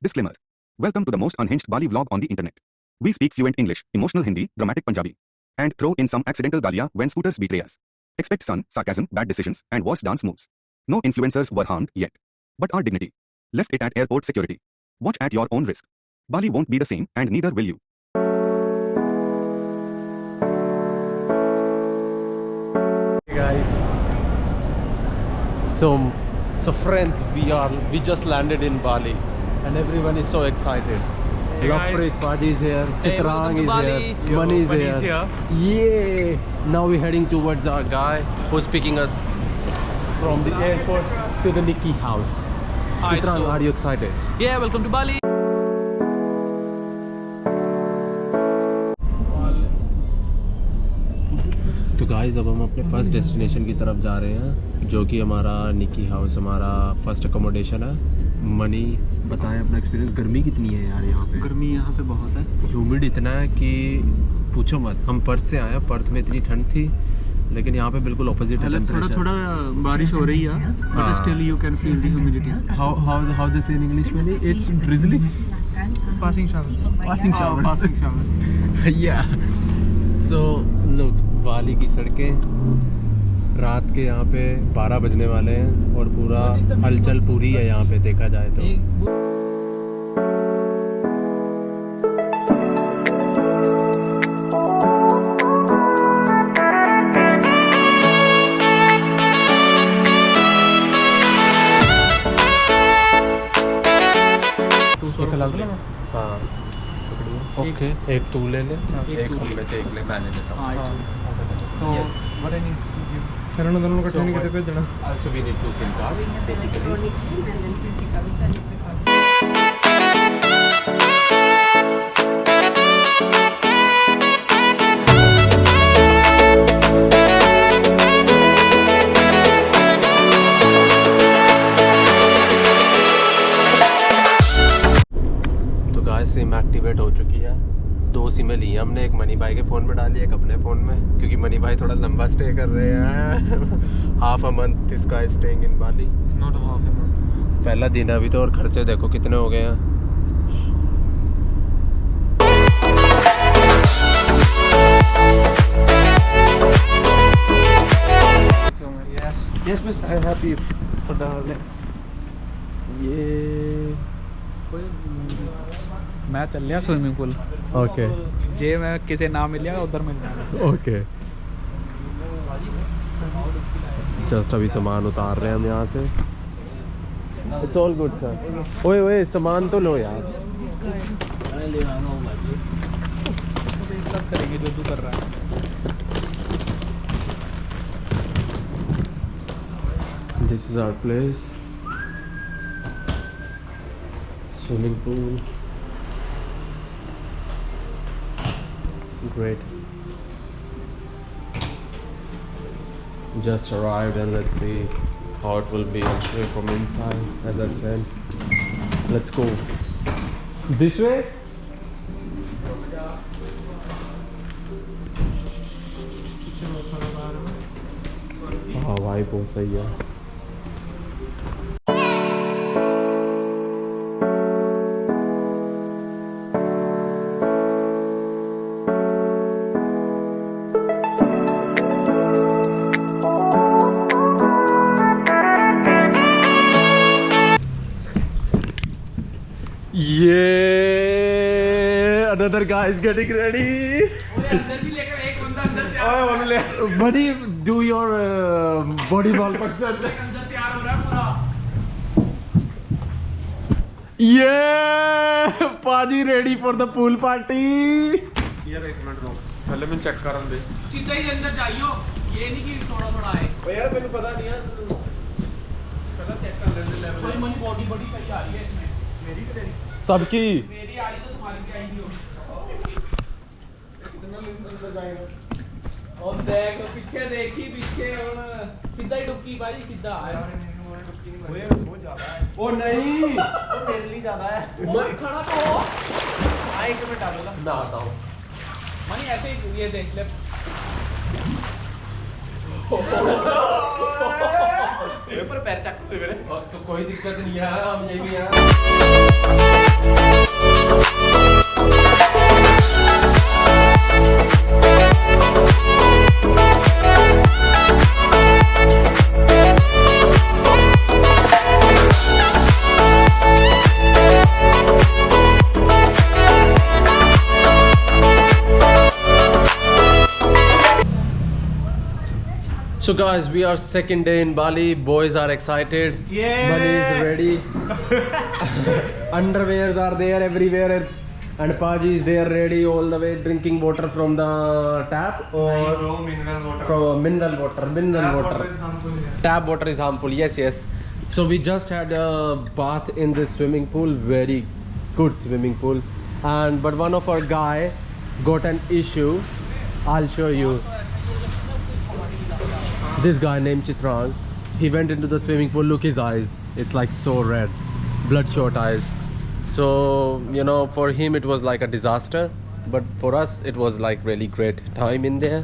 Disclaimer. Welcome to the most unhinged Bali vlog on the internet. We speak fluent English, emotional Hindi, dramatic Punjabi, and throw in some accidental galia when scooters betray us. Expect sun, sarcasm, bad decisions, and worse dance moves. No influencers were harmed yet. But our dignity. Left it at airport security. Watch at your own risk. Bali won't be the same, and neither will you. Hey guys, so friends, we just landed in Bali and everyone is so excited. Hey Lovepreet Paji is here, Chitrang is Bali. here, Mani is Mani here. is here. Yeah! Now we're heading towards our guy who's picking us from the airport to the Nikki house. Hi, Chitrang, so- are you excited? Yeah, welcome to Bali. तो guys अब हम अपने first destination की तरफ जा रहे हैं जो कि हमारा निकी हाउस, हमारा फर्स्ट अकोमोडेशन है। मनी बताएं अपना एक्सपीरियंस। गर्मी कितनी है यार यहाँ पे? गर्मी यहाँ पे बहुत है। ह्यूमिड इतना है कि पूछो मत। हम पर्थ से आए हैं, पर्थ में इतनी ठंड थी लेकिन यहाँ पे बिल्कुल ऑपोजिट है थोड़ा टेम्परेचर। थोड़ा बारिश हो रही है, but still you can feel the humidity. How they से इन इंग्लिश में? It's drizzling, passing showers, passing showers, passing showers. या सो लुक, बाली की सड़कें रात के यहाँ पे 12 बजने वाले हैं और पूरा हलचल पूरी है यहाँ पे देखा जाए तो। हाँ ओके, एक तू ले ले, एक हम में से एक ले, मैं ले लेता हूँ। तो दोनों So we need 2 SIM cards basically. तो गाइस सिम एक्टिवेट हो चुकी है। 2 सिमें ली हैं हमने, एक मनी भाई के फ़ोन में डाली, एक अपने फ़ोन में, क्योंकि मनी भाई थोड़ा लंबा स्टे कर रहे हैं। Half a month this guy staying in Bali. Not half a month. पहला दिन है अभी तो, और खर्चे देखो कितने हो गए हैं। Yes, miss. I'm happy for the ये मैं चल लिया स्विमिंग पूल। ओके जे मैं किसे ना मिलिया उधर मिल जाएगा। ओके। जस्ट अभी सामान उतार रहे हैं हम यहाँ से। It's all good sir. ओए ओए सामान तो लो यार। एक साथ करेंगे जो तू कर रहा है। This is our place. Swimming pool. Great. Just arrived and let's see how it will be. I'll show you from inside, as I said. Let's go. This way? हाँ भाई बहुत सही है। Yeah, another guy is getting ready. Buddy, do your body ball picture. Yeah, Paji ready for the pool party. यार एक minute रुक, पहले मैं चेक कर दे। सीधा ही अंदर जाइयो, ये नहीं कि थोड़ा थोड़ा है। ओ यार मैंने पता नहीं है, पहले चेक कर लेते लेवल। भाई मनी बॉडी बड़ी सही आ रही है इसमें। मेरी कि तेरी? सबकी। मेरी आ रही तो तुम्हारी भी आएगी होगी। कितना अंदर जाएगा? और देख पीछे देखी, पीछे और सीधा ही डुबकी भाई, सीधा है। ओए बहुत ज्यादा है। ओ नहीं, वो तेरे लिए ज्यादा है। मैं खाना तो हो। हाँ एक मिनट डालूंगा। ना बताओ। मनी ऐसे ही ये देख ले। पर पैर चक मेरे। तो कोई दिक्कत नहीं है, हम यही हैं। So guys, we are second day in Bali. Boys are excited. Yeah. Bunny is ready. Underwears are there everywhere, and Paji is there ready all the way, drinking water from the tap or mineral water. from mineral water. Mineral water. is harmful, yeah. Tap water is harmful. Yes, yes. So we just had a bath in this swimming pool. Very good swimming pool. And but one of our guy got an issue. I'll show you. This guy named Chitrang, he went into the swimming pool. Look his eyes, it's like so red, bloodshot eyes. So you know, for him it was like a disaster, but for us it was like really great time in there.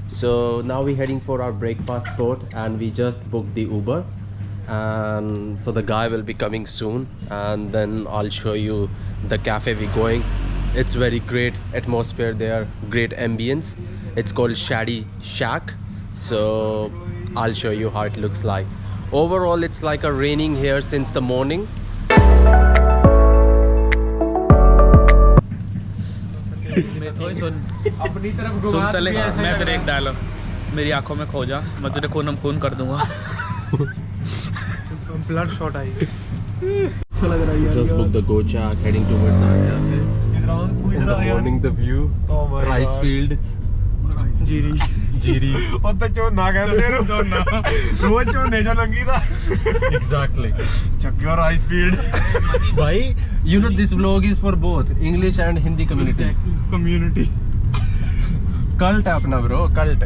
So now we're heading for our breakfast spot, and we just booked the Uber, and so the guy will be coming soon, and then I'll show you the cafe we're going. It's very great atmosphere there, great ambience. It's called Shady Shack. So I'll show you how it looks like. Overall it's like a raining here since the morning. अपनी तरफ सुन चले मैं फिर एक dialogue मेरी आंखों में खो जा मैं तुझे खून खून कर दूंगा blood shot I Just booked the Gochak, heading towards our cafe. In the morning the view, rice fields, jeeri. ਉਹ ਤਾਂ ਝੋਨਾ ਕਹਿੰਦੇ ਨੇ ਝੋਨਾ ਰੋਜ਼ ਝੋਨੇ ਚੋਂ ਲੰਗੀ ਦਾ Exactly. ਚੱਕਿਓ rice field Bhai, you know this vlog is for both English and Hindi community. Community Cult है अपना bro, cult.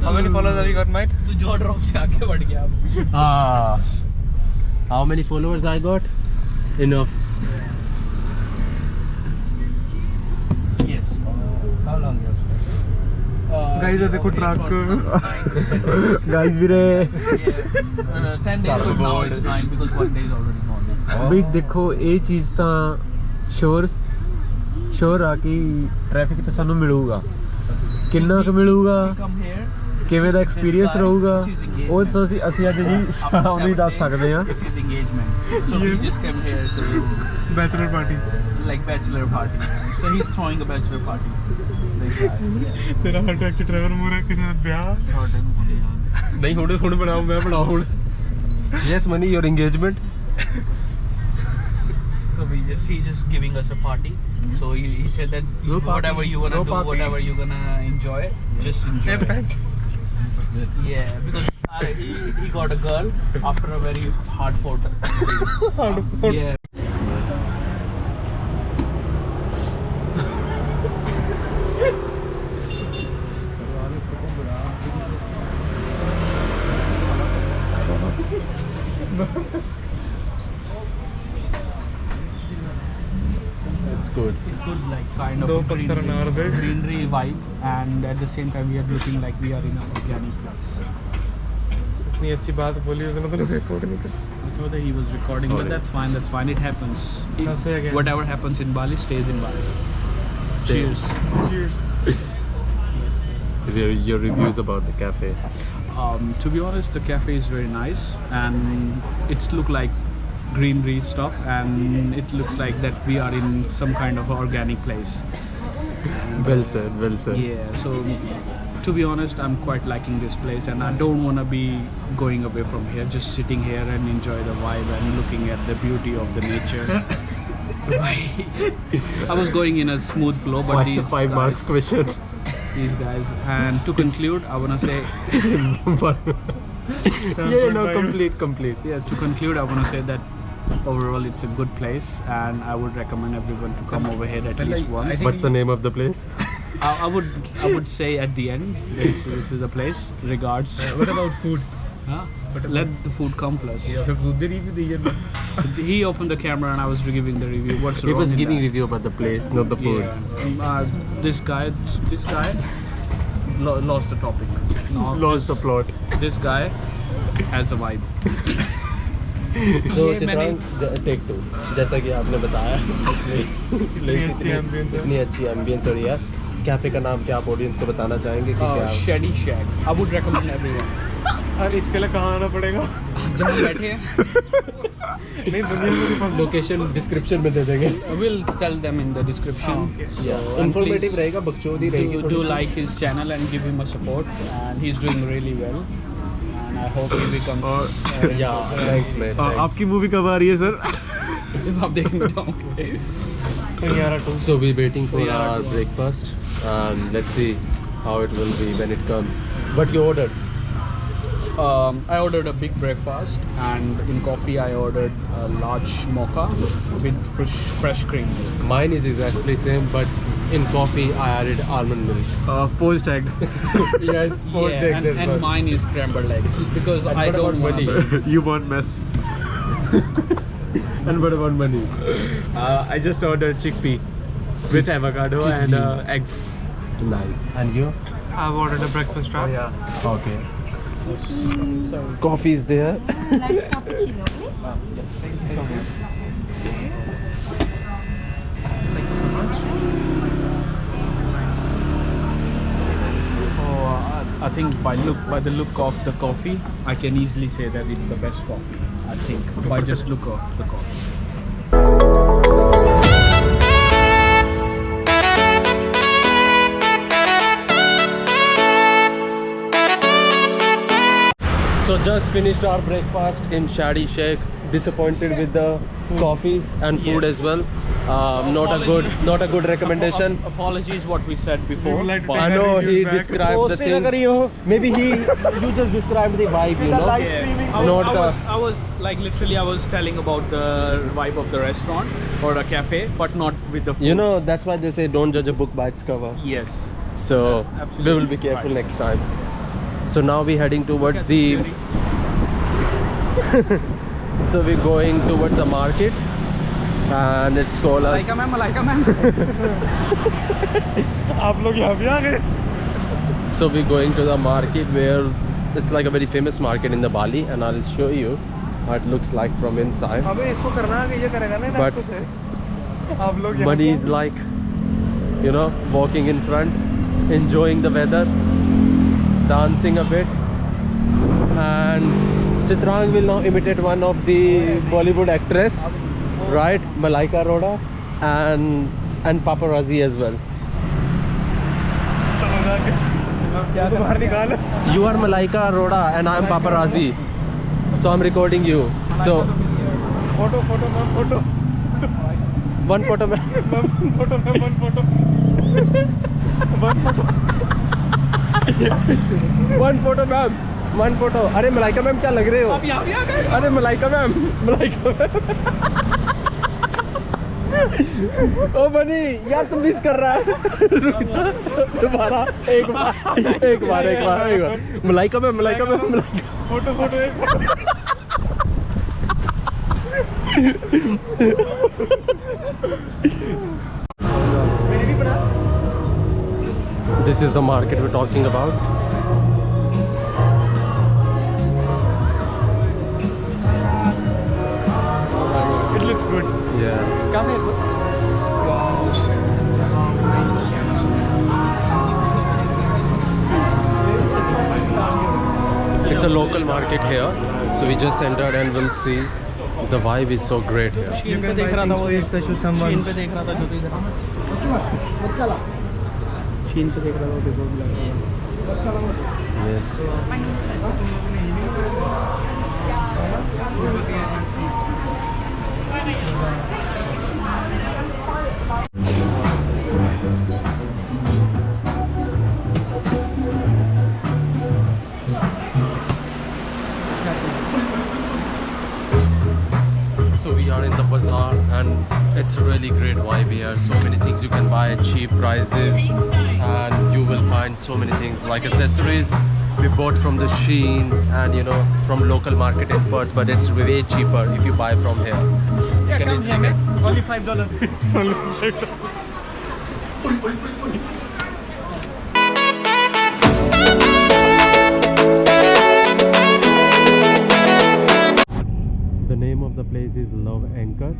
How many followers have you got, mate? तू जो ड्रॉप से आगे बढ़ गया अब Ah. How many followers I got? Enough. yes how long guys देखो ट्रक Guys ਵੀਰੇ 10 days from now it's 9 because 1 day is already gone ਵੀ ਦੇਖੋ ਇਹ ਚੀਜ਼ ਤਾਂ ਸ਼ੋਰ ਆ ਕਿ ਟ੍ਰੈਫਿਕ ਤਾਂ ਸਾਨੂੰ ਮਿਲੂਗਾ ਕਿੰਨਾ ਕੁ ਮਿਲੂਗਾ come here ਕਿਵੇਂ ਦਾ ਐਕਸਪੀਰੀਅੰਸ ਰਹੂਗਾ ਉਹ ਅਸੀਂ ਅੱਜ ਜੀ ਸ਼ਾਮ ਨੂੰ ਹੀ ਦੱਸ ਸਕਦੇ ਹਾਂ it's his engagement so we just came here to bachelor party like bachelor party so he's throwing a bachelor party like that ਤੇਰਾ ਟੈਕਸੀ ਡਰਾਈਵਰ ਮੂਰੇ ਕਿਸੇ ਦਾ ਵਿਆਹ ਛੋਟੇ ਨੂੰ ਬੋਲੀ ਯਾਰ ਨਹੀਂ ਹੁਣ ਬਣਾਉ ਮੈਂ ਬਣਾਉ ਹੁਣ yes money your engagement so he's just giving us a party so he said that whatever you wanna do whatever you're gonna enjoy just enjoy yeah because he got a girl after a very hard fought yeah it's good like kind of ਦੋ a ਪੱਥਰ ਅਨਾਰ ਦੇ greenery vibe and at the same time we are looking like we are in a organic place इतनी अच्छी बात बोली उसने तो रिकॉर्ड नहीं कर I thought that he was recording but that's fine it happens say again. whatever happens in Bali stays in Bali cheers yes your reviews about the cafe. to be honest the cafe is very nice and it's look like greenery stuff and it looks like that we are in some kind of organic place Well said. yeah so to be honest I'm quite liking this place and I don't want to be going away from here just sitting here and enjoy the vibe and looking at the beauty of the nature I was going in a smooth flow but five marks question. these guys and to conclude I want to say complete. yeah to conclude I want to say that overall it's a good place and I would recommend everyone to come over here at least once What's the name of the place? I would say at the end this is the place regards what about food huh? Let the food come plus फिर दूध दे review दीजिए he opened the camera and I was giving the review what's He wrong was in giving that? review about the place, not the food. yeah. This guy lost the topic now Lost the plot. this guy has the vibe So ये मैंने- Chitrang take 2 जैसा कि आपने बताया इतनी अच्छी ambience हो रही है कैफे का नाम क्या आप ऑडियंस को बताना चाहेंगे कि क्या Shady Shack I would recommend everyone और इसके लिए कहाँ आना पड़ेगा जहाँ बैठे हैं लोकेशन डिस्क्रिप्शन में दे देंगे. we'll tell them in the description. Informative रहेगा, बकचोदी रहेगी. do like his channel and give him a support, and he's doing really well, and I hope he becomes Yeah, thanks mate. आपकी movie कब आ रही है sir? जब आप देखने जाओगे. So we're waiting for our breakfast and let's see how it will be when it comes. But you ordered? I ordered a big breakfast, and in coffee I ordered a large mocha with fresh cream. Mine is exactly same, but in coffee I added almond milk. Post egg. Yes, Yeah, and mine is scrambled eggs because I what don't about want money? to. You want mess? And what about money? I just ordered chickpea with avocado and eggs. Nice. And you? I've ordered a breakfast wrap. Okay. Coffee is there. Large cappuccino, please. I think by the look of the coffee, I can easily say that it's the best coffee. I think by just look of the coffee. So just finished our breakfast in Shadi Sheikh. Disappointed with the coffees and food Yes. as well. Not a good recommendation. Apologies what we said before. I know he described the things. Maybe you just described the vibe, you know. I was like literally I was telling about the vibe of the restaurant or a cafe, but not with the food. You know, that's why they say don't judge a book by its cover. Yes. So Absolutely we will be careful right. next time. So now we're heading towards the. So we're going towards the market, and it's called as. Malaika ma'am. आप लोग यहाँ भी आ गए? So we're going to the market where it's like a very famous market in the Bali, and I'll show you how it looks like from inside. अबे इसको करना है कि ये करेगा ना But नाटक से? आप लोग यहाँ Buddy is like, you know, walking in front, enjoying the weather, dancing a bit, and Chitrang will now imitate one of the Bollywood actress, right? Malaika Arora and paparazzi as well. क्या तो बाहर निकाल. You are Malaika Arora and I am paparazzi, so I'm recording you. So photo ma'am photo. one photo. Photo ma'am one photo. One photo, ma'am. One photo. अरे Malaika ma'am क्या लग रहे हो? आप यहाँ भी आ गए? अरे मलाइका मैम. ओ बनी यार तुम मिस कर रहा है. रुक जा. दोबारा एक बार. मलाइका मैम. फोटो एक. This is the market we're talking about. It looks good. Yeah. Come here. It's a local market here, so we just entered and we'll see. The vibe is so great here. शीन पे देख रहा था वो special सामान. शीन पे देख रहा था जो तो इधर. शीन पे देख रहा था वो देखो. Yes. So we are in the bazaar and it's a really great vibe here. So many things you can buy at cheap prices and you will find so many things like accessories we bought from the Shein and you know from local market in Perth, but it's way cheaper if you buy from here. You can easily get Only $5. The name of the place is Love Anchor.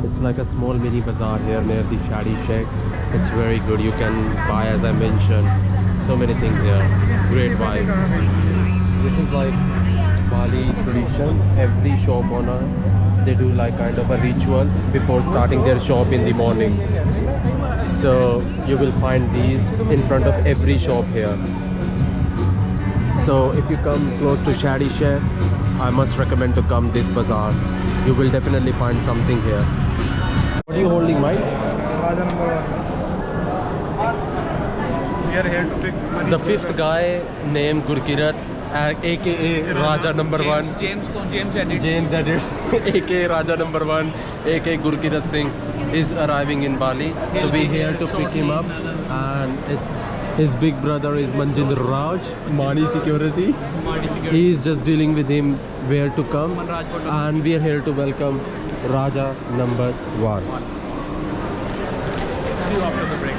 It's like a small mini bazaar here near the Shadi Sheikh. It's very good. You can buy, as I mentioned, so many things here. Great vibe. This is like Bali tradition. Every shop owner, they do like kind of a ritual before starting their shop in the morning. So you will find these in front of every shop here. So if you come close to Shadi Sheikh, I must recommend to come this bazaar. You will definitely find something here. What are you holding, Mike? Raja number 1. We are here to pick money. The fifth guy named Gurkirat, aka Raja number 1. James edits. James Edits, aka Raja number 1, aka Gurkirat Singh is arriving in Bali. So we're here to pick him up, and it's his big brother is Manjinder Raj, Mani Security. He is just dealing with him where to come, and we are here to welcome Raja number 1. See you after the break.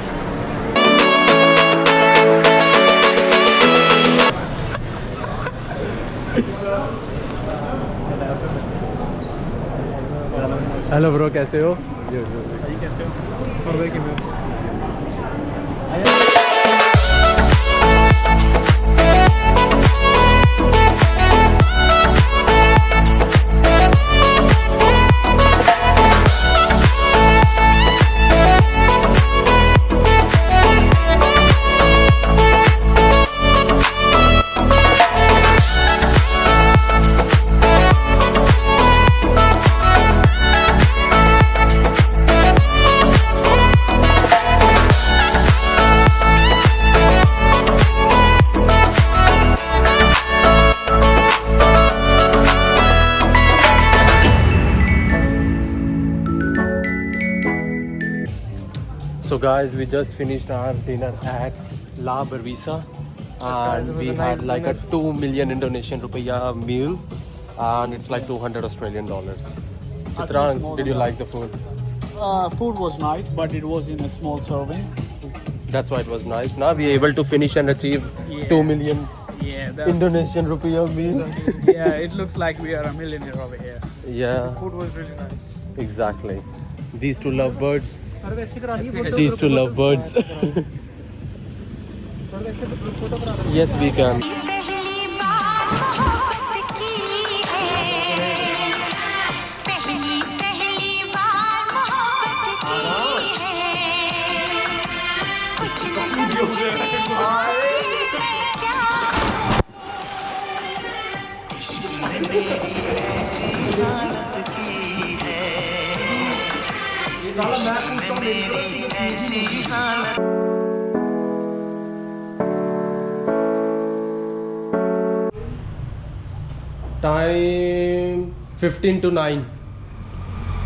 Hello bro, कैसे हो? कैसे हो? और भाई कैसे हो? So guys, we just finished our dinner at La Bervisa, and we had like a 2 million Indonesian rupiah meal, and it's like 200 Australian dollars. Chitrang, did you like the food? Food was nice, but it was in a small serving. That's why it was nice. Now we are able to finish and achieve Yeah. 2 million Yeah, Indonesian rupiah meal. yeah, it looks like we are a millionaire over here. Yeah, Food was really nice. exactly. These two lovebirds. These two lovebirds. Yes, we can. पहली बार मोहब्बत की है, पहली बार मोहब्बत की है, कुछ न समझ में क्या इश्क ने मेरी ऐसी हालत की है, इश्क ने मेरी ऐसी हालत Time 15 to 9.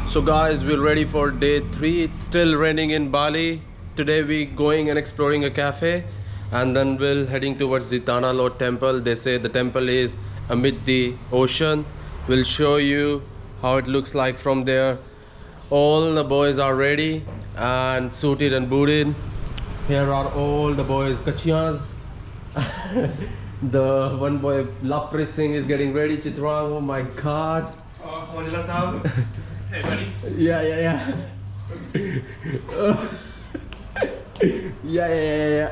So guys, we're ready for day 3. It's still raining in Bali. Today we going and exploring a cafe, and then we'll heading towards the Tanah Lot temple. They say the temple is amid the ocean. We'll show you how it looks like from there. All the boys are ready and suited and booted. Here are all the boys, kachiyas. The one boy, Laprit Singh, is getting ready. Chitrang, oh my god. Manjula Sahab. Hey buddy. Yeah. Yeah.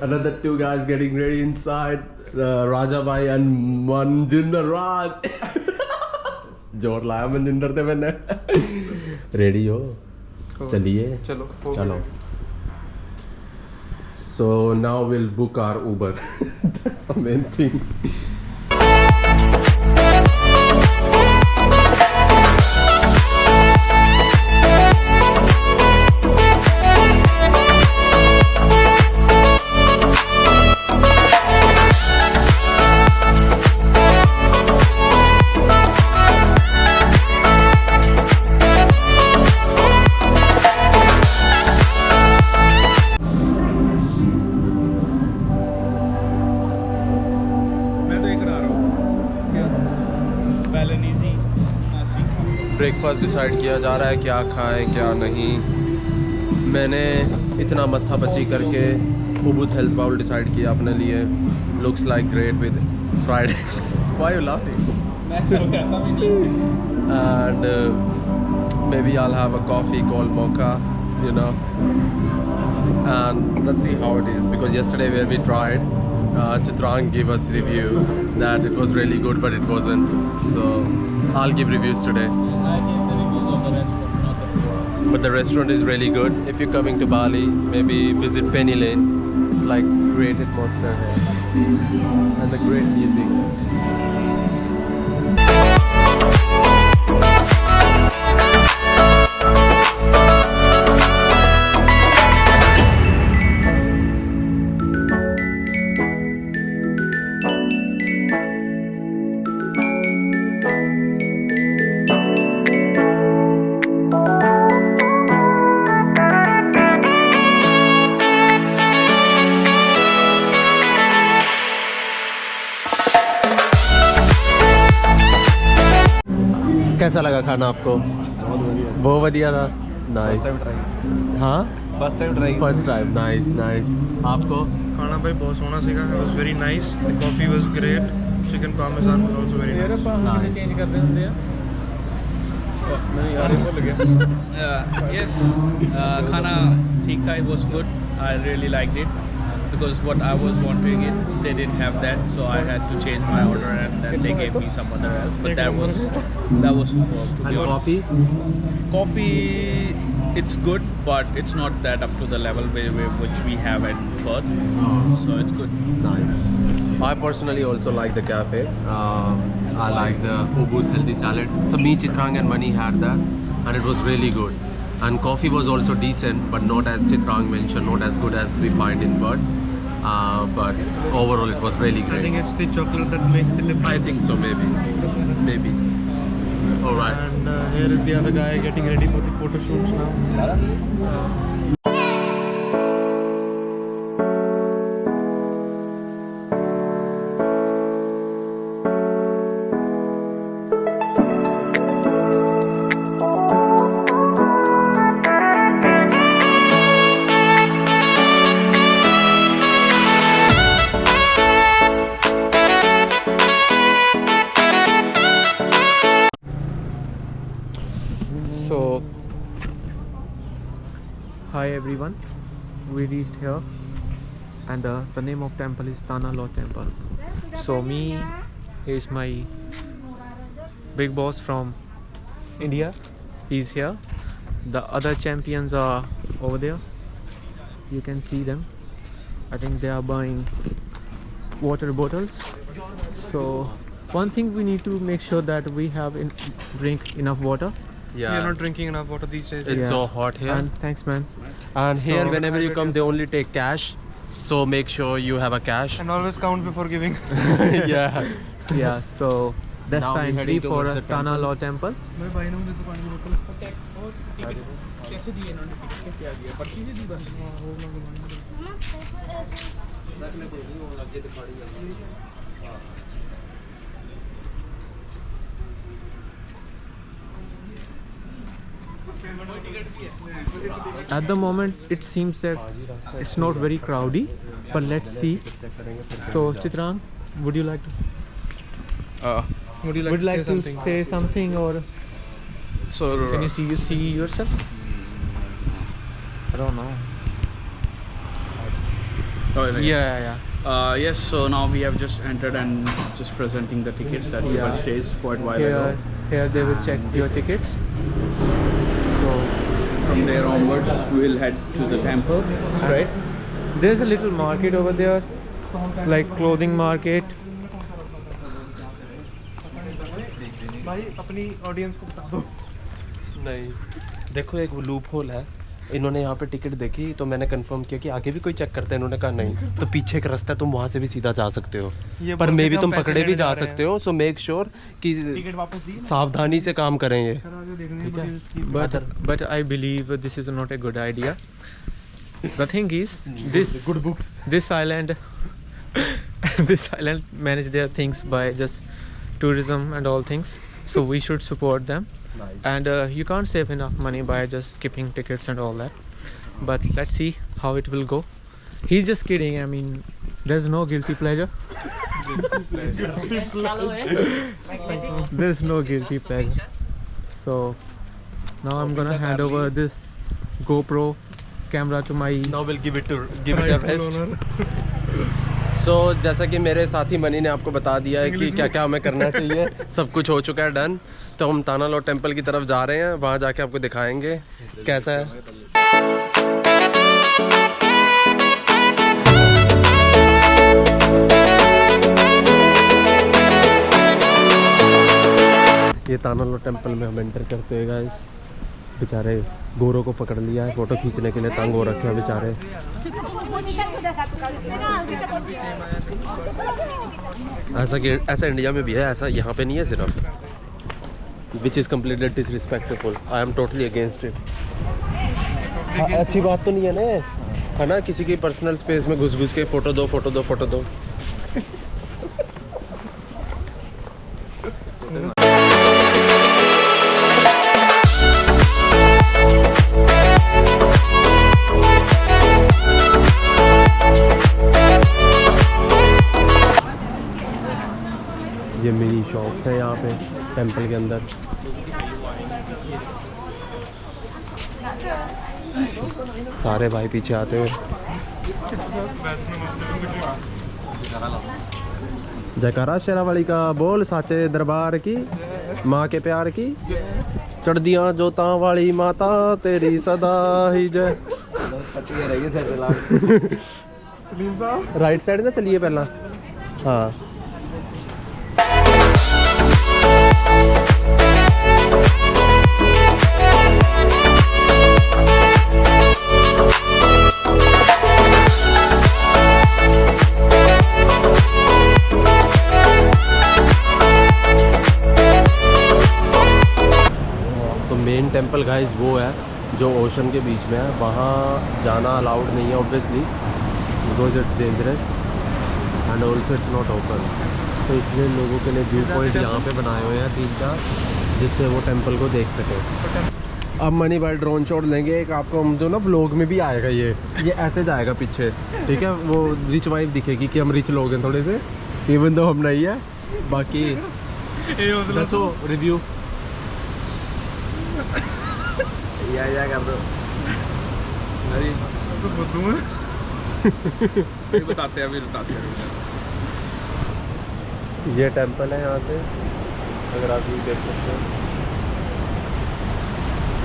Another two guys getting ready inside. Raja Bhai and Manjinder Raj. जोर लाया मनजिंदर ते मैंने. Ready हो? चलिए. चलो. So now we'll book our Uber. That's the main thing. Breakfast decide किया जा रहा है, क्या खाएं क्या नहीं. मैंने इतना मत्था बची करके उबुत हेल्थ बाउल डिसाइड किया अपने लिए. Looks like great with fried eggs. Why you laughing? And maybe I'll have a coffee called mocha, you know, and let's see how it is, because yesterday when we tried Chitrang gave us review that it was really good, but it wasn't. So I'll give reviews today. I gave the reviews of the restaurant, not the food. But the restaurant is really good. If you're coming to Bali, maybe visit Penny Lane. It's like great atmosphere here and the great music. कैसा लगा खाना आपको? बहुत बढ़िया था। Nice. हाँ first time try first time. Nice nice. आपको? खाना भाई बहुत सोना सीखा। It was very nice. The coffee was great. Chicken parmesan was also very nice. Nice. Change कर रहे होंगे नहीं यार ये भूल गया। Yes, खाना ठीक था. It was good. I really liked it because what I was wanting it, they didn't have that, so I had to change my order, and then they gave me some other else. But that was superb. To be And honest. coffee? Coffee, it's good, but it's not that up to the level which we have at Perth. So it's good. Nice. I personally also like the cafe. I like the Ubud healthy salad. So me, Chitrang and Mani had that, and it was really good. And coffee was also decent, but not as Chitrang mentioned, not as good as we find in Perth. But overall, it was really I great. think it's the chocolate that makes the difference. I think so, maybe. All right. And here is the other guy getting ready for the photo shoots now. So, hi everyone, we reached here, and the name of temple is Tana Law Temple. So me is my big boss from India. He's here. The other champions are over there. You can see them. I think they are buying water bottles. So one thing we need to make sure that we have drink enough water. We are not drinking enough water these days. It's so hot here. And thanks, man. And here, So- whenever you come, they only take cash. So make sure you have a cash. And always count before giving. Yeah. Yeah, so that's Now the we're entry heading for towards the Tana temple. Law Temple. कैसे दिए इन्होंने ticket क्या दिया पर्ची से दी बस At the moment, it seems that it's not very crowdy, but let's see. So, Chitrang, would you like to? Would you like to say something, or can you see yourself? I don't know. Yeah. Yes, so now we have just entered and just presenting the tickets that we Yeah. purchased quite a while ago. Here they will check your tickets. So From there onwards, we'll head to the temple straight. there's a little market over there, like clothing market. भाई अपनी audience को बता दो। नहीं, देखो एक loop hole है। इन्होंने यहाँ पे टिकट देखी तो मैंने कंफर्म किया कि आगे भी कोई चेक करता है। इन्होंने कहा नहीं, तो पीछे एक रास्ता है, तुम वहाँ से भी सीधा जा सकते हो, पर मे भी तुम पकड़े भी जा सकते हो। सो मेक श्योर कि सावधानी से काम करें ये। But I believe this is not a good idea. The thing is, this island manage their things by just tourism and all things. So we should support them. And you can't save enough money by just skipping tickets and all that. But let's see how it will go. He's just kidding. I mean, there's no guilty pleasure. There's no guilty pleasure. So now I'm gonna hand over this GoPro camera to my Now we'll give it a rest. सो जैसा कि मेरे साथी money ने आपको बता दिया है कि क्या क्या हमें करना चाहिए, सब कुछ हो चुका है डन। तो हम तानालोट टेम्पल की तरफ जा रहे हैं, वहाँ जाके आपको दिखाएंगे कैसा है। ये तानालोट टेम्पल में हम एंटर करते हुए गाइस, बेचारे गोरों को पकड़ लिया है, फोटो खींचने के लिए तंग हो रखे हैं बेचारे। ऐसा इंडिया में भी है, ऐसा यहाँ पे नहीं है सिर्फ, which is completely disrespectful. I am totally against it. अच्छी बात तो नहीं है ना, है ना, किसी की पर्सनल स्पेस में घुस घुस के फोटो दो फोटो दो फोटो दो। ये मिनी शॉप्स हैं यहाँ पे टेंपल के अंदर। सारे भाई पीछे आते हुए। जयकारा शेरावाली का बोल, साचे दरबार की, माँ के प्यार की, चढ़ दिया जोता वाली माता तेरी सदा ही जय। राइट साइड ना चलिए पहला। हाँ टेंपल गाइस वो है जो ओशन के बीच में है, वहाँ जाना अलाउड नहीं है obviously, because it's dangerous and also it's not open. तो इसलिए लोगों के लिए व्यू पॉइंट यहाँ पे बनाए हुए हैं 3-4, जिससे वो टेंपल को देख सकें। अब मनी भाई ड्रोन शॉट लेंगे एक, आपको हम जो ना व्लॉग में भी आएगा, ये ऐसे जाएगा पीछे, ठीक है, वो रिच वाइफ दिखेगी कि हम रिच लोग हैं थोड़े से, इवन तो हम नहीं है। बाकी दसो रिव्यू या कर दो। बताते हैं अभी, बताते हैं। ये टेंपल है यहाँ से, अगर आप व्यू देख सकते हैं।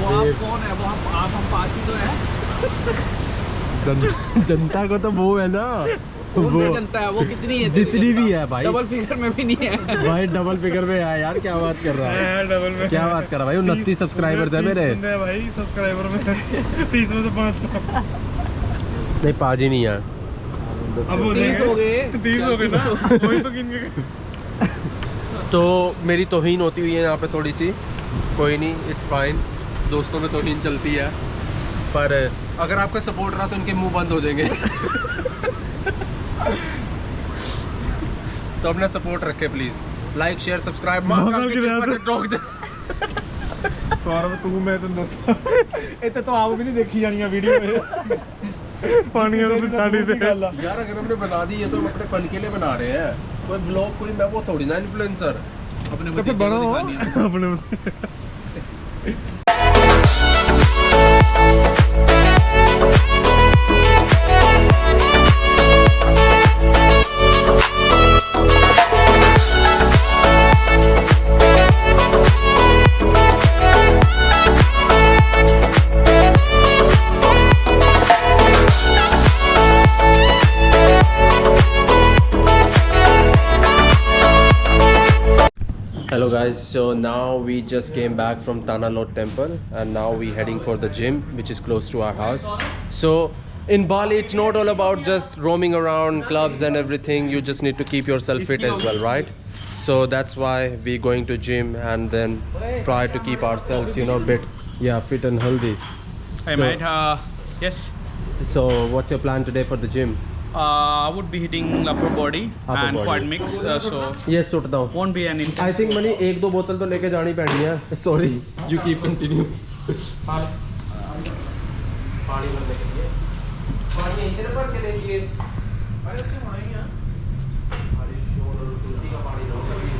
वो आप कौन है? वो आप हम पाँच ही तो है। जनता को तो वो है ना, वो जनता है, वो कितनी है? जितनी भी है भाई, डबल फिगर में भी नहीं है भाई, डबल फिगर में है यार, क्या बात कर रहा है, डबल में क्या बात कर रहा है भाई। 29 सब्सक्राइबर्स है मेरे भाई, सब्सक्राइबर में 30 में से 5 नहीं, 5 ही नहीं है, अब हो 30 हो गए, 30 हो गए ना, वही तो गिन के। तो मेरी तौहीन होती हुई है यहाँ पे थोड़ी सी, कोई नहीं, इट्स फाइन, दोस्तों में तौहीन चलती है, पर अगर आपका सपोर्ट रहा तो इनके मुंह बंद हो जाएंगे। तो अपना सपोर्ट रखे प्लीज, लाइक शेयर सब्सक्राइब सवार तू मैं तो दस इतने तो आप भी नहीं देखी जानी वीडियो में। पानी तो छाड़ी दे यार, अगर हमने बना दी है तो हम अपने फन के लिए बना रहे हैं, कोई ब्लॉग कोई मैं वो थोड़ी ना इन्फ्लुएंसर अपने तो बड़ा अपने Hello guys, so now we just came back from Tanalot temple and now we heading for the gym which is close to our house. So in Bali it's not all about just roaming around clubs and everything, you just need to keep yourself fit as well, right? So that's why we going to gym and then try to keep ourselves, you know, bit fit and healthy. Hey So- mate, yes. So what's your plan today for the gym? I would be hitting upper body Upper and body. quad mix, so Yes, sit down. won't be any. I think money 1-2 बोतल तो लेके जानी पैनी है। Sorry, you keep continue. पानी भरने के लिए, पानी यहीं से भर के देखिए। अरे तो वहीं है। अरे शोर और टूटी का पानी ना कभी।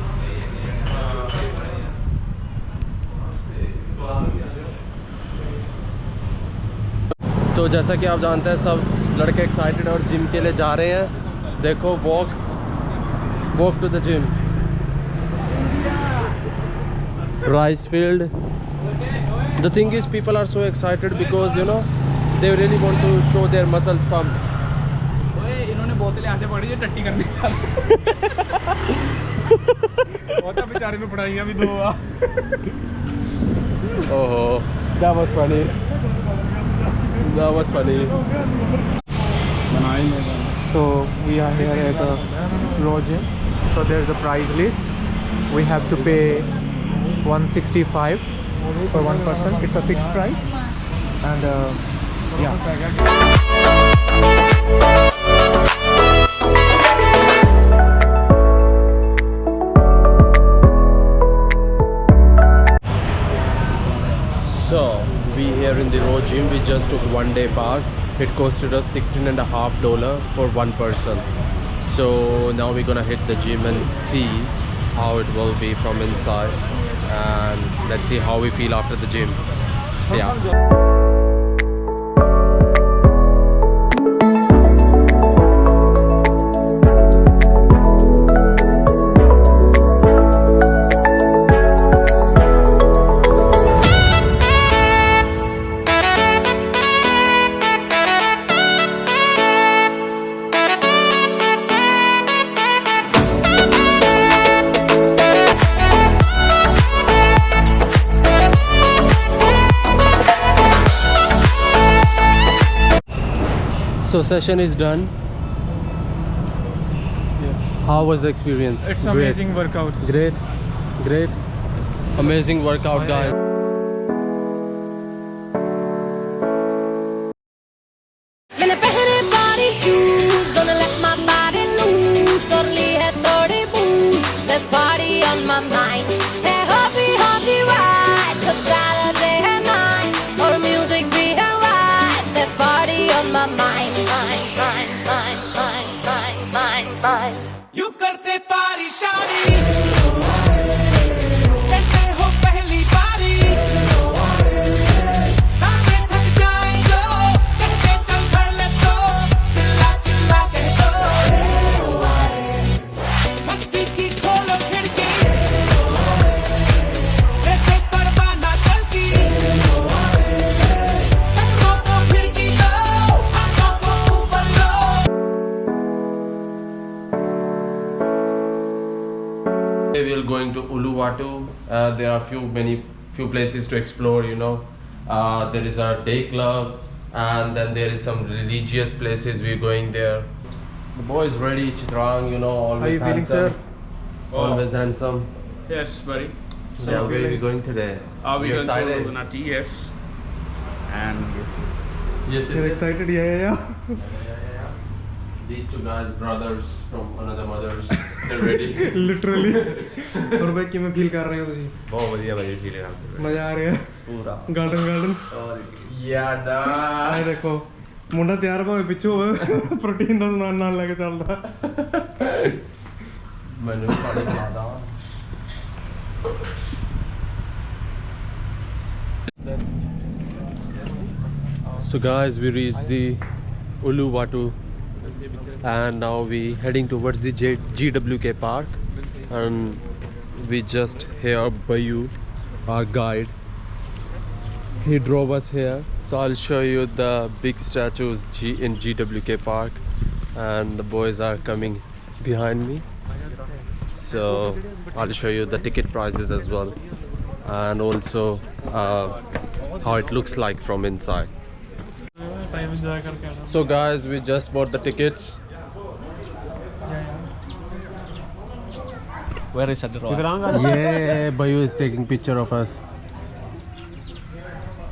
तो जैसा कि आप जानते हैं सब लड़के एक्साइटेड और जिम के लिए जा रहे हैं, देखो walk to the gym. Rice field. The thing is, people are so excited because you know they really want to show their muscles pump. इन्होंने बोतलें ऐसे पकड़ी जो टट्टी करने चल वो तो बेचारे ने पढ़ाइयां भी दो आ Oh, that was funny. That was funny. So we are here at the Raw Gym. So there's a price list. We have to pay 165 for one person. It's a fixed price. And yeah. So we here in the Raw Gym, we just took 1 day pass. It costed us $16.50 for one person. So now we're gonna hit the gym and see how it will be from inside, and let's see how we feel after the gym. So yeah. So session is done. How was the experience? It's Great. amazing workout. Great, amazing workout, guys. मैंने पहने body shoes, gonna let my body loose. और ली है थोड़ी booze, there's party on my mind. है happy ride, 'cause Saturday night. और music भी है right, there's party on my mind. You करते पारी शादी जैसे हो पहली बारी सांसें थक जाएं जो कहते चल भर ले तो चिल्ला चिल्ला कह दो मस्ती की खोलो खिड़की जैसे परवाना चलती कदमों को खिड़की दो हाथों को ऊपर लो We are going to Uluwatu. There are few places to explore. You know, there is a day club, and then there is some religious places. We're going there. The boy is ready, Chitrang. You know, always How are you feeling, handsome. sir? Always handsome. Yes, buddy. So yeah, where are we going today? Are we You going excited? to Nati? Yes. And Yes, You're excited? Yeah. These two guys, brothers from another mothers, they're ready. Literally. और भाई किਵੇਂ feel कर रहे हो ਤੁਸੀਂ? बहुत बढ़िया भाई feel करते ਮਜ਼ਾ ਆ ਰਿਹਾ पूरा ਗਾਰਡਨ Yeah, nah. ਆਹ ਦੇਖੋ ਮੁੰਡਾ ਤਿਆਰ ਭਾਵੇਂ ਪਿੱਛੋਂ ਹੋਵੇ ਪ੍ਰੋਟੀਨ ਦਾ ਸਮਾਨ ਨਾਲ ਲੈ ਕੇ ਚੱਲਦਾ Menu party plada. So guys, we reached the Uluwatu, and now we heading towards the GWK park, and we just here Bayu, our guide. He drove us here, so I'll show you the big statues in GWK park, and the boys are coming behind me. So I'll show you the ticket prices as well, and also how it looks like from inside. Time enjoy करके आना So guys, we just bought the tickets. Where is Adira? Yeah, Bayu is taking picture of us.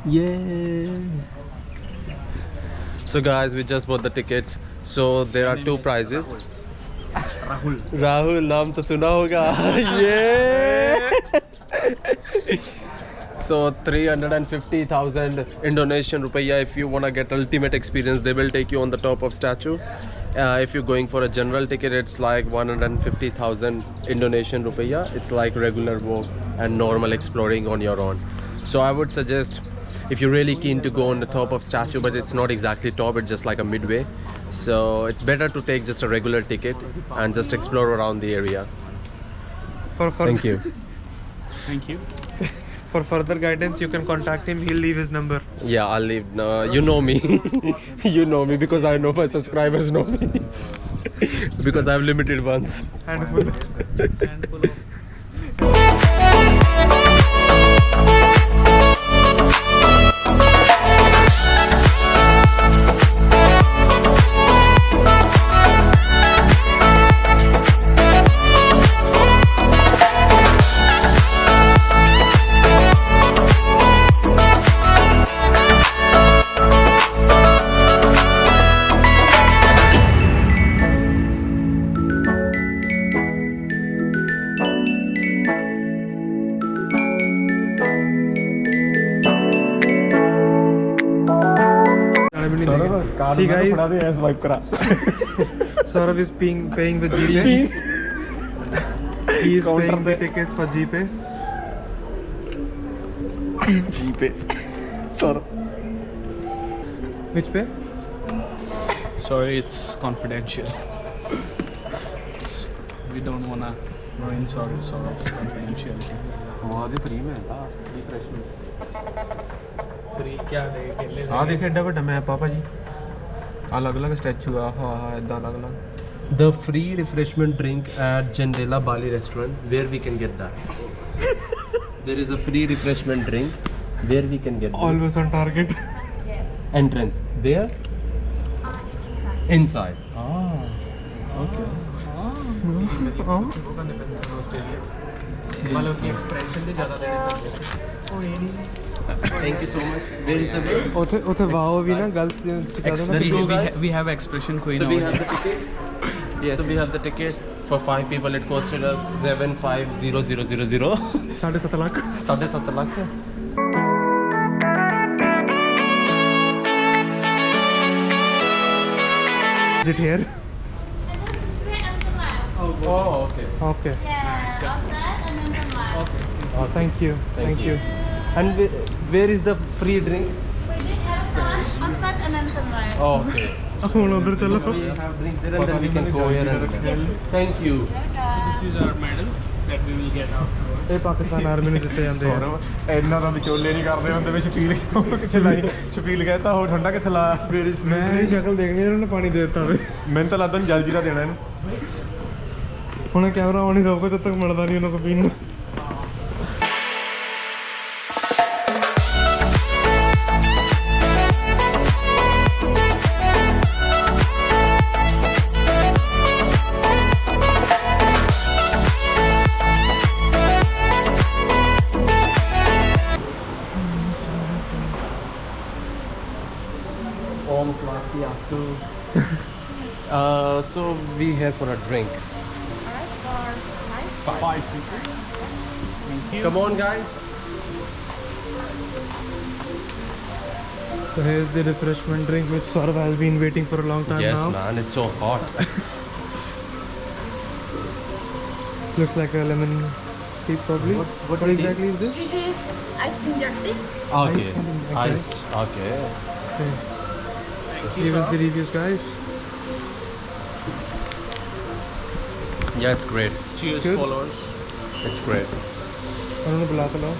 Yeah. So guys, we just bought the tickets. So there are two prizes. Rahul नाम तो सुना होगा. Yeah. So 350,000 Indonesian rupiah. If you wanna get ultimate experience, they will take you on the top of statue. If you're going for a general ticket, it's like 150,000 Indonesian rupiah. It's like regular walk and normal exploring on your own. So I would suggest if you're really keen to go on the top of statue, but it's not exactly top, it's just like a midway. So it's better to take just a regular ticket and just explore around the area. Thank you. Thank you. For further guidance, you can contact him. He'll leave his number. Yeah, I'll leave. You know me. You know me because I know my subscribers know me. Because I have limited ones. Handful. See guys, Saurav is paying with GPay. He is paying the tickets for GPay. GPay. Sorry. Which pay? Sorry, it's confidential. We don't wanna ruin Saurav's confidentiality. Free क्या देंगे? हाँ देखे एड्डा बड़ा map पापा जी. अलग-अलग statue आ हाँ इतना अलग-अलग. The free refreshment drink at Jandela Bali restaurant. Where we can get that? There is a free refreshment drink. Where we can get that? Always on target. Entrance. There? Inside. Ah. Okay. Thank you so much. Where is the bill? उथे wow भी ना गलत We have expression कोई So ना we हो have the ticket. Yes. So we have the ticket for 5 people. It costed us 750,000. 7.5 lakh. 7.5 lakh. Is it here? Oh, okay. Okay. Thank you. Thank you. And where is the free drink? Oh, okay. ਹੁਣ ਉਧਰ ਚੱਲੋ. We have drink there and then we can go here and thank you. This is our medal that we will get afterwards. ਇਹ Pakistan army ਨੂੰ ਦਿੱਤੇ ਜਾਂਦੇ ਆ. ਇੰਨਾ ਤਾਂ ਵਿਚੋਲੇ ਨਹੀਂ ਕਰਦੇ ਹੁੰਦੇ ਵੀ ਸ਼ਪੀਲ ਕਿੱਥੇ ਲਾਈ ਸ਼ਪੀਲ ਕਹਿੰਦਾ ਉਹ ਠੰਡਾ ਕਿੱਥੇ ਲਾਇਆ ਮੇਰੀ ਮੈਂ ਇਹ ਸ਼ਕਲ ਦੇਖਣੀ ਇਹਨਾਂ ਨੇ ਪਾਣੀ ਦੇ ਦਿੱਤਾ ਵੇ. ਮੈਨੂੰ ਤਾਂ ਲੱਗਦਾ ਜਲ ਜੀਰਾ ਦੇਣਾ ਇਹਨੂੰ ਹੁਣ ਕੈਮਰਾ ਆਨ ਹੀ ਰਹੂਗਾ ਜਦ ਤੱਕ ਮਿਲਦਾ ਨਹੀਂ ਉਹਨਾਂ ਕੋ ਪੀਣ ਨੂੰ. So we here for a drink. Five people. Come on, guys. So here's the refreshment drink which Saurav has been waiting for a long time Yes, now. man, it's so hot. Looks like a lemon tea probably. What exactly is this? It is ice ginger tea. Okay. Okay. Ice. Okay. Okay. Here is the reviews, guys. Yeah, it's great. Cheers, Good. followers. It's great. उन्होंने बुला तो लो.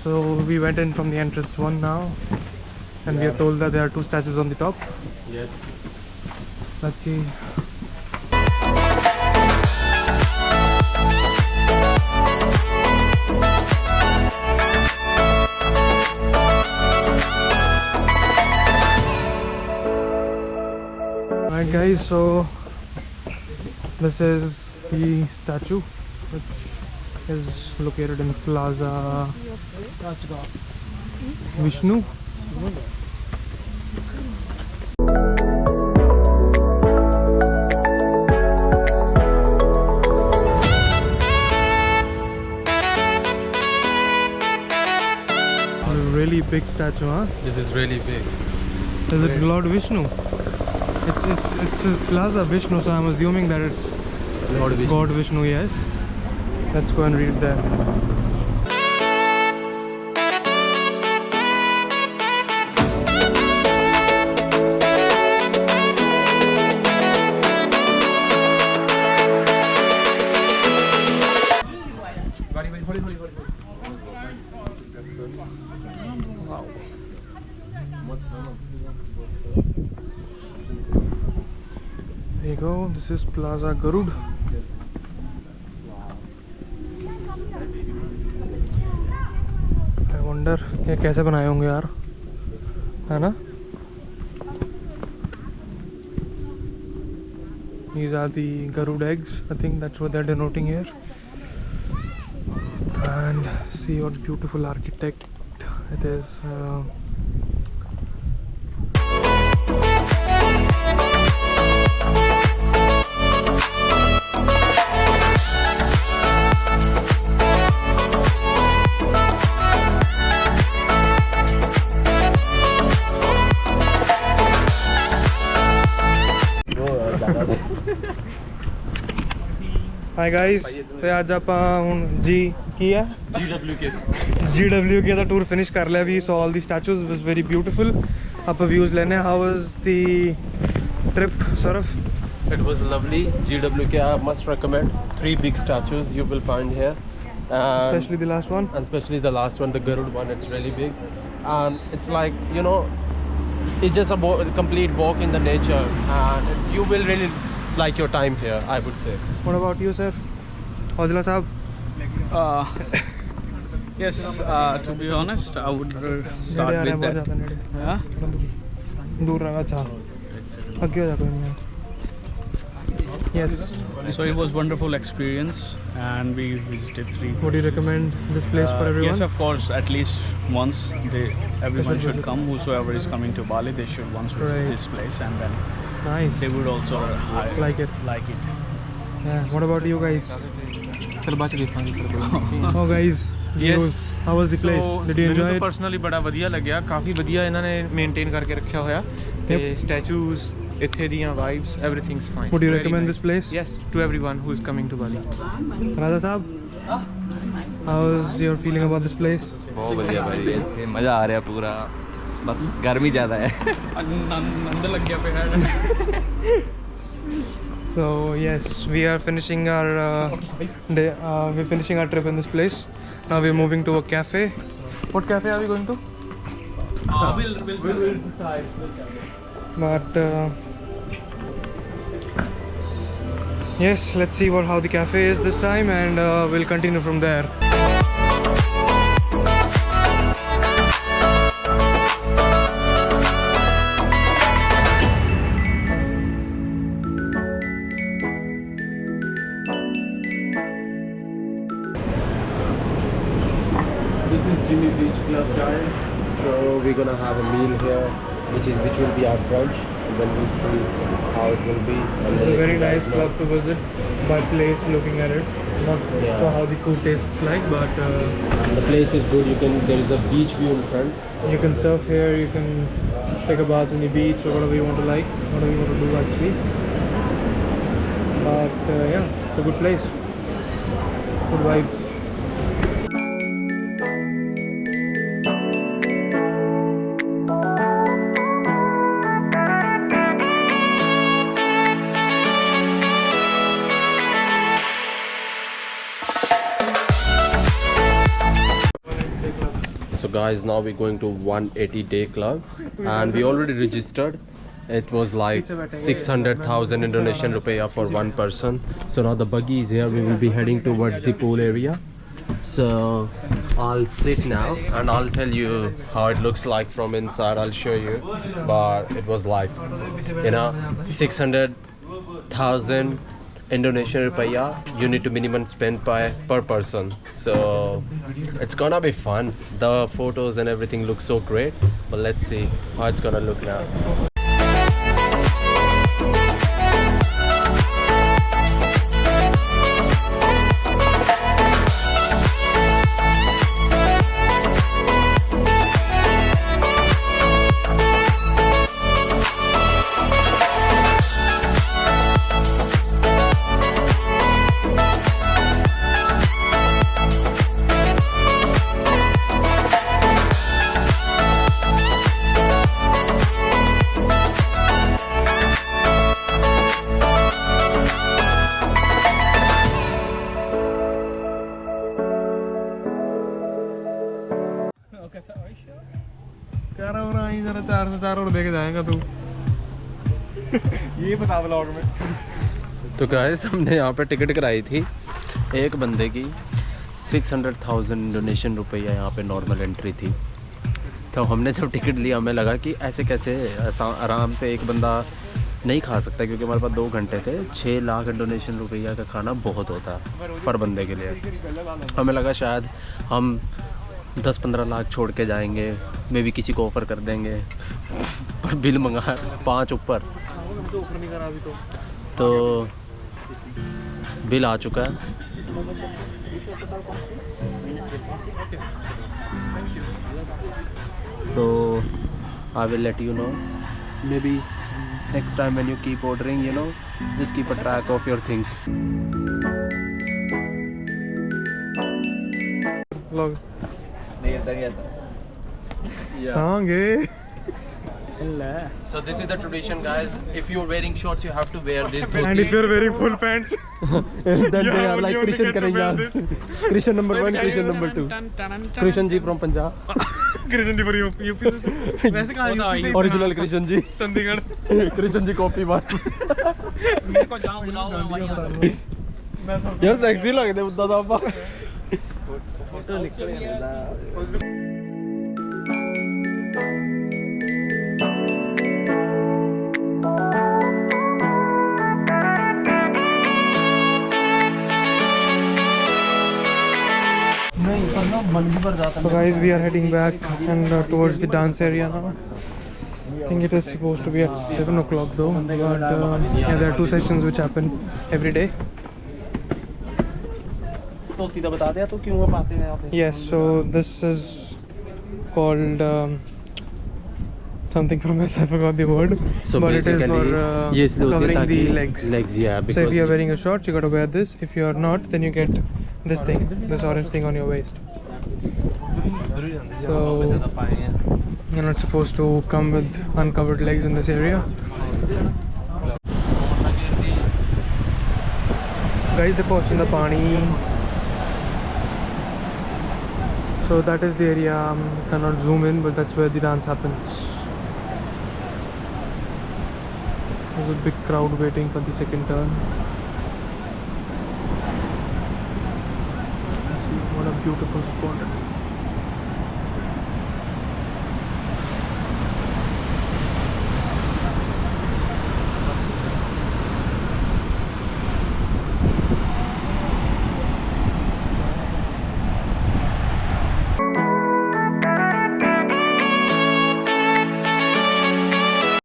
So we went in from the entrance one now, and we are told that there are 2 statues on the top. Yes. Let's see. Alright guys, so this is the statue which is located in Plaza Vishnu. really big statue, huh? This is really big. Is it Lord Vishnu? It's a Plaza Vishnu, so I'm assuming that it's Lord Vishnu. God Vishnu, yes. Let's go and read that. There you go, this is Plaza Garud. I wonder ये कैसे बनाए होंगे यार, है ना? These are the Garud eggs. I think that's what they're denoting here. And see what beautiful architect it is. Hi guys, ਤੇ ਅੱਜ ਆਪਾਂ ਹੁਣ ਜੀ ਕੀ ਹੈ GWK ਦਾ ਟੂਰ ਫਿਨਿਸ਼ ਕਰ ਲਿਆ। ਵੀ saw all the statues, was very beautiful. ਆਪਾਂ views ਲੈਣੇ। How was the trip, Saurav? It was lovely. GWK, I must recommend 3 big statues you will find here. Especially the last one. And especially the last one, the Garud one, it's really big. It's like, you know, it's just a complete walk in the nature, and you will really like your time here, I would say. What about you, sir? Audila Saab? Yes, to be honest, I would start with that. Yeah? दूर रहा, अच्छा आगे हो जा, कोई नहीं। Yes. So it was wonderful experience, and we visited 3. Would you recommend this place for everyone? Yes, of course. At least once everyone should come. Whosoever is coming to Bali, they should once visit this place, and then Nice. they would also Like it. Like it. Yeah. What about you guys? Oh guys. Yes. How was the place? Did you enjoy it? Personally ਬੜਾ ਵਧੀਆ ਲੱਗਿਆ, ਕਾਫੀ ਵਧੀਆ ਇਹਨਾਂ ਨੇ maintain ਕਰਕੇ ਰੱਖਿਆ ਹੋਇਆ ਤੇ ਸਟੈਚੂਜ਼ ਇੱਥੇ ਦੀਆਂ vibes everything's fine. Would you Very recommend nice. this place? Yes, to everyone who is coming to Bali. Raza Saab? How is your feeling about this place? बहुत बढ़िया भाई, ਇੱਥੇ ਮਜ਼ਾ ਆ ਰਿਹਾ ਪੂਰਾ, ਬਸ ਗਰਮੀ ਜ਼ਿਆਦਾ ਹੈ। आनंद लग गया पे है। So yes, we are finishing our day. We're finishing our trip in this place. Now we're moving to a cafe. What cafe are we going to? We'll decide. But yes, let's see how the cafe is this time, and we'll continue from there. This is Jimmy Beach Club, guys. So we're gonna have a meal here, which will be our brunch, and then we'll see how it will be. It's a very nice club to visit by place, looking at it. Not sure how the food tastes like, but the place is good. There is a beach view in front. You can surf here, you can take a bath in the beach, or whatever you want to whatever you want to do actually. But yeah, it's a good place. Good vibes. So guys, now we're going to 180 day club, and we already registered. It was like 600,000 Indonesian rupiah for one person. So now the buggy is here. We will be heading towards the pool area. So I'll sit now and I'll tell you how it looks like from inside. I'll show you. But it was like, you know, 600,000 Indonesian rupiah you need to minimum spend per person. So it's gonna be fun. The photos and everything look so great, but let's see how it's gonna look now. कर और आई जरा 404 और देके जाएगा तू ये बता blog में। तो गाइस हमने यहाँ पे टिकट कराई थी एक बंदे की 600,000 इंडोनेशियन रुपया यहाँ पे नॉर्मल एंट्री थी। तो हमने जब टिकट लिया हमें लगा कि ऐसे कैसे आराम से एक बंदा नहीं खा सकता, क्योंकि हमारे पास 2 घंटे थे। 6 लाख इंडोनेशियन रुपया का खाना बहुत होता है पर बंदे के लिए। हमें लगा शायद हम 10-15 लाख छोड़ के जाएंगे, मे भी किसी को ऑफ़र कर देंगे, पर बिल मंगा 5 ऊपर। तो बिल आ चुका है। So I will let you know. Maybe next time when you keep ordering, you know, just keep a track of your things. Vlog. Song eh? So this is the tradition, guys. If you're wearing shorts, you have to wear this. And if you're wearing full pants, then they have like Christian Karayas. Christian number 1, Christian number 2. Christian ji from Punjab. Krishna ji पर UP वैसे कहाँ UP से Original Christian ji. Chandigarh Christian ji copy bar. मेरे को जाओ बुलाओ मैं वहीं आ रहा हूँ। यार sexy लगते उद्दा दा आपा। फोटो निकल So guys, we are heading back and towards the dance area now. I think it is supposed to be at 7 o'clock though, but yeah, there are 2 sessions which happen every day. Yes, so this is called something from us, I forgot the word. So but it is for covering the legs. Yeah. So if you are wearing a shorts, you gotta wear this. If you are not, then you get this thing, this orange thing on your waist. So you're not supposed to come with uncovered legs in this area. Guys, they post in the pani. So that is the area. Cannot zoom in, but that's where the dance happens. There's a big crowd waiting for the second turn. See what a beautiful spot.